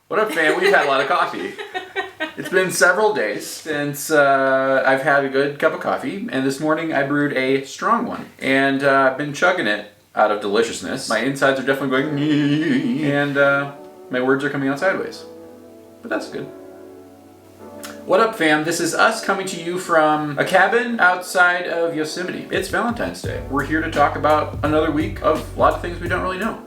What up, fam? We've had a lot of coffee. It's been several days since I've had a good cup of coffee, and this morning I brewed a strong one. And I've been chugging it out of deliciousness. My insides are definitely going, and my words are coming out sideways. But that's good. What up, fam? This is us coming to you from a cabin outside of Yosemite. It's Valentine's Day. We're here to talk about another week of a lot of things we don't really know.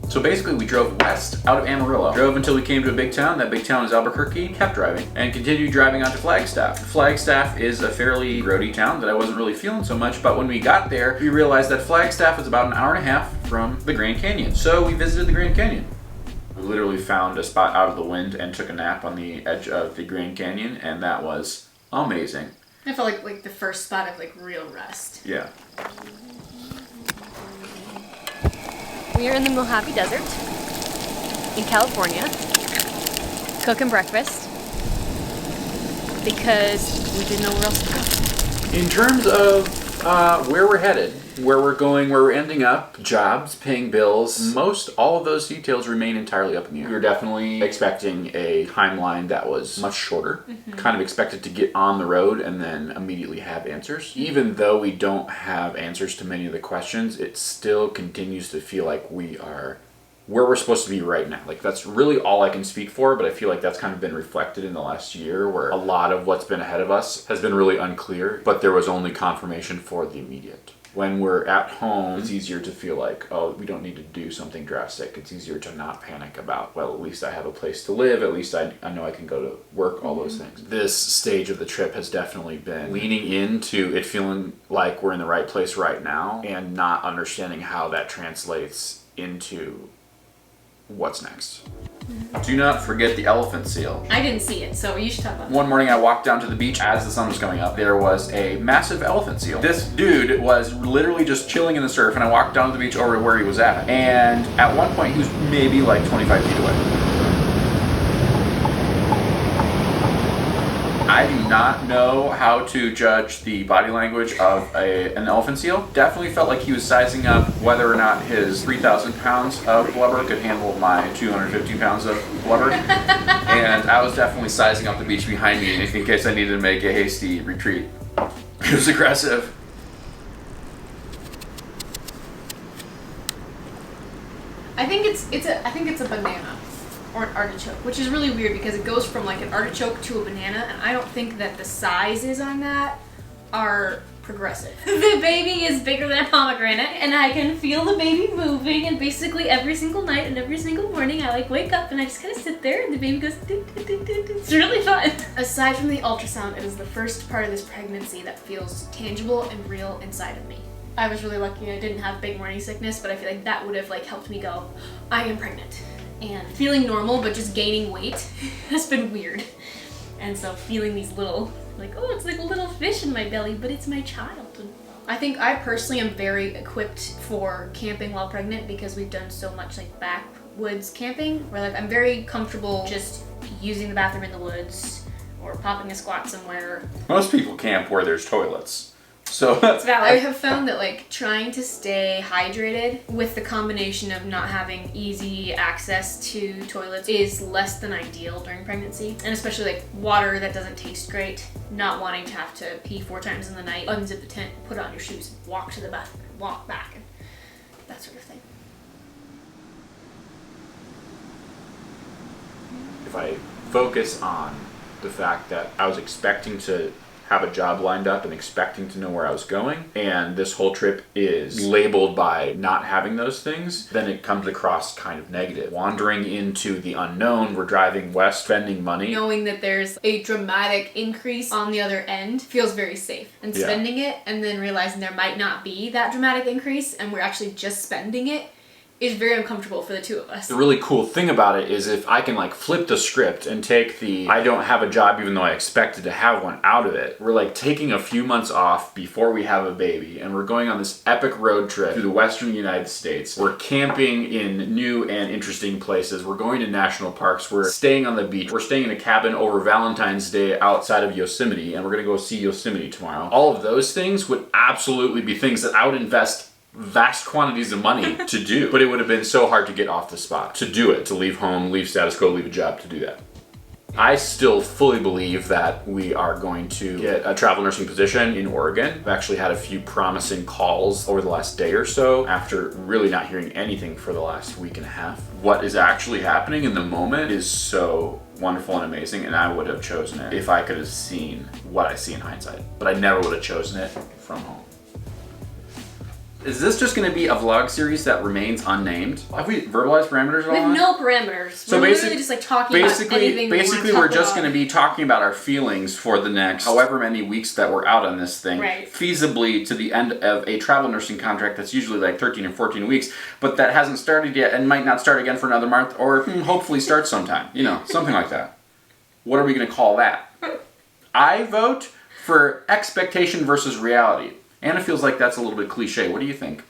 So basically we drove west out of Amarillo, drove until we came to a big town. That big town is Albuquerque, kept driving, and continued driving on to Flagstaff. Flagstaff is a fairly roady town that I wasn't really feeling so much, but when we got there, we realized that Flagstaff is about an hour and a half from the Grand Canyon. So we visited the Grand Canyon. We literally found a spot out of the wind and took a nap on the edge of the Grand Canyon, and that was amazing. I felt like the first spot of real rest. Yeah. We are in the Mojave Desert in California, cooking breakfast because we didn't know where else to go. In terms of where we're headed, where we're going, where we're ending up, jobs, paying bills, most all of those details remain entirely up in the air. We were definitely expecting a timeline that was much shorter, kind of expected to get on the road and then immediately have answers. Even though we don't have answers to many of the questions, it still continues to feel like we are where we're supposed to be right now. That's really all I can speak for, but I feel like that's kind of been reflected in the last year, where a lot of what's been ahead of us has been really unclear, but there was only confirmation for the immediate. When we're at home, it's easier to feel like, oh, we don't need to do something drastic. It's easier to not panic about, well, at least I have a place to live. At least I know I can go to work, all those things. This stage of the trip has definitely been leaning into it feeling like we're in the right place right now and not understanding how that translates into what's next. Do not forget the elephant seal. I didn't see it, so you should talk about that. One morning I walked down to the beach as the sun was coming up. There was a massive elephant seal. This dude was literally just chilling in the surf, and I walked down to the beach over to where he was at. And at one point he was maybe 25 feet away. I do not know how to judge the body language of an elephant seal. Definitely felt like he was sizing up whether or not his 3,000 pounds of blubber could handle my 250 pounds of blubber. And I was definitely sizing up the beach behind me in case I needed to make a hasty retreat. It was aggressive. I think it's a banana or an artichoke, which is really weird because it goes from an artichoke to a banana, and I don't think that the sizes on that are progressive. The baby is bigger than a pomegranate, and I can feel the baby moving, and basically every single night and every single morning I wake up and I just kind of sit there and the baby goes doo, doo, doo, doo, doo. It's really fun. Aside from the ultrasound, it is the first part of this pregnancy that feels tangible and real inside of me. I was really lucky I didn't have big morning sickness, but I feel like that would have helped me go, I am pregnant. And feeling normal but just gaining weight has been weird. And so feeling these little, oh, it's like a little fish in my belly, but it's my child. And I think I personally am very equipped for camping while pregnant because we've done so much backwoods camping, where I'm very comfortable just using the bathroom in the woods or popping a squat somewhere. Most people camp where there's toilets. So it's valid. I have found that trying to stay hydrated with the combination of not having easy access to toilets is less than ideal during pregnancy. And especially water that doesn't taste great, not wanting to have to pee 4 times in the night, unzip the tent, put on your shoes, walk to the bathroom, walk back, and that sort of thing. If I focus on the fact that I was expecting to have a job lined up and expecting to know where I was going, and this whole trip is labeled by not having those things, then it comes across kind of negative. Wandering into the unknown, we're driving west, spending money. Knowing that there's a dramatic increase on the other end feels very safe. And spending it and then realizing there might not be that dramatic increase and we're actually just spending it is very uncomfortable for the two of us. The really cool thing about it is if I can flip the script and take the I don't have a job even though I expected to have one out of it. We're taking a few months off before we have a baby, and we're going on this epic road trip through the western United States. We're camping in new and interesting places. We're going to national parks. We're staying on the beach. We're staying in a cabin over Valentine's Day outside of Yosemite, and we're gonna go see Yosemite tomorrow. All of those things would absolutely be things that I would invest vast quantities of money to do. But it would have been so hard to get off the spot, to do it, to leave home, leave status quo, leave a job to do that. I still fully believe that we are going to get a travel nursing position in Oregon. I've actually had a few promising calls over the last day or so after really not hearing anything for the last week and a half. What is actually happening in the moment is so wonderful and amazing, and I would have chosen it if I could have seen what I see in hindsight. But I never would have chosen it from home. Is this just going to be a vlog series that remains unnamed? Have we verbalized parameters at all? We have no parameters. So we're literally just like talking about anything. Basically, we're just going to be talking about our feelings for the next however many weeks that we're out on this thing. Right. Feasibly to the end of a travel nursing contract that's usually like 13 or 14 weeks, but that hasn't started yet and might not start again for another month, or hopefully start sometime. You know, something like that. What are we going to call that? I vote for expectation versus reality. Anna feels like that's a little bit cliche. What do you think?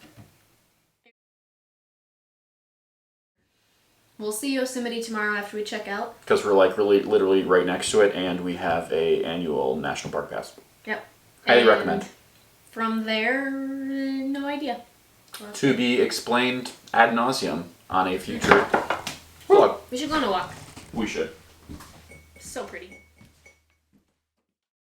We'll see Yosemite tomorrow after we check out. Because we're like really, literally right next to it, and we have a annual national park pass. Yep. Highly recommend. From there, no idea. To be explained ad nauseum on a future vlog. We should go on a walk. We should. So pretty.